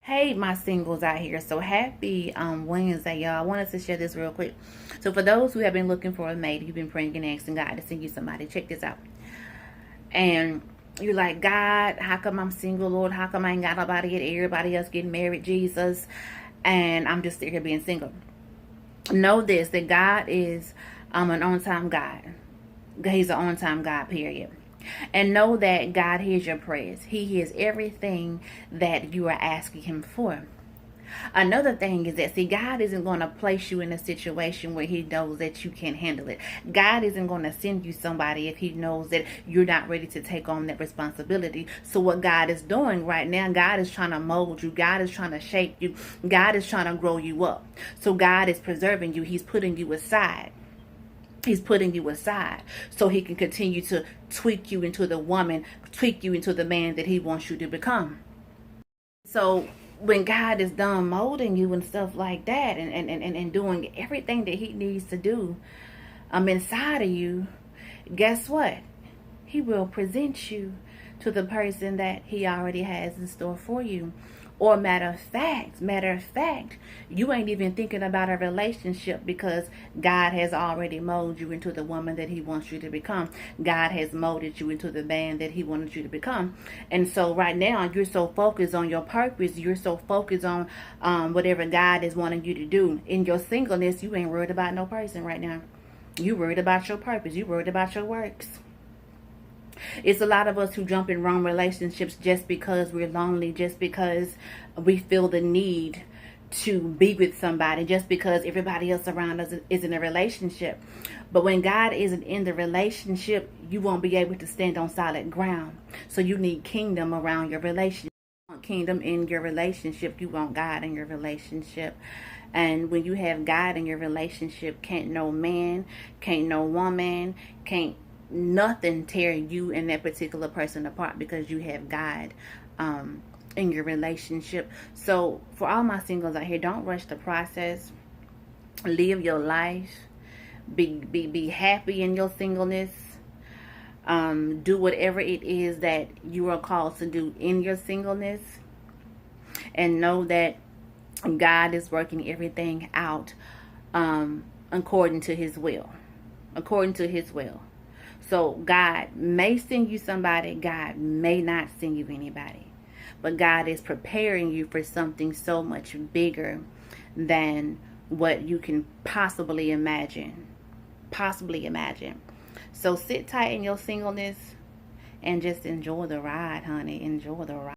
Hey, my singles out here. So happy Wednesday, y'all. I wanted to share this real quick. So for those who have been looking for a mate, you've been praying and asking God to send you somebody. Check this out. And you're like, God, how come I'm single, Lord? How come I ain't got nobody yet? Everybody else getting married, Jesus, and I'm just here being single. Know this, that God is an on-time God. He's an on-time God, period. And know that God hears your prayers. He hears everything that you are asking him for. Another thing is that, see, God isn't going to place you in a situation where he knows that you can't handle it. God isn't going to send you somebody if he knows that you're not ready to take on that responsibility. So what God is doing right now, God is trying to mold you. God is trying to shape you. God is trying to grow you up. So God is preserving you. He's putting you aside. He's putting you aside so he can continue to tweak you into the woman, tweak you into the man that he wants you to become. So when God is done molding you and stuff like that, and doing everything that he needs to do inside of you, guess what? He will present you to the person that he already has in store for you. Or matter of fact, you ain't even thinking about a relationship because God has already molded you into the woman that he wants you to become. God has molded you into the man that he wanted you to become. And so right now, you're so focused on your purpose. You're so focused on whatever God is wanting you to do. In your singleness, you ain't worried about no person right now. You worried about your purpose. You worried about your works. It's a lot of us who jump in wrong relationships just because we're lonely, just because we feel the need to be with somebody, just because everybody else around us is in a relationship. But when God isn't in the relationship, you won't be able to stand on solid ground. So you need kingdom around your relationship. You want kingdom in your relationship. You want God in your relationship. And when you have God in your relationship, can't no man, can't no woman, can't nothing tear you and that particular person apart, because you have God in your relationship. So for all my singles out here, don't rush the process. Live your life. Be happy in your singleness. Do whatever it is that you are called to do in your singleness, and know that God is working everything out according to his will. According to his will. So God may send you somebody, God may not send you anybody. But God is preparing you for something so much bigger than what you can possibly imagine. Possibly imagine. So sit tight in your singleness and just enjoy the ride, honey. Enjoy the ride.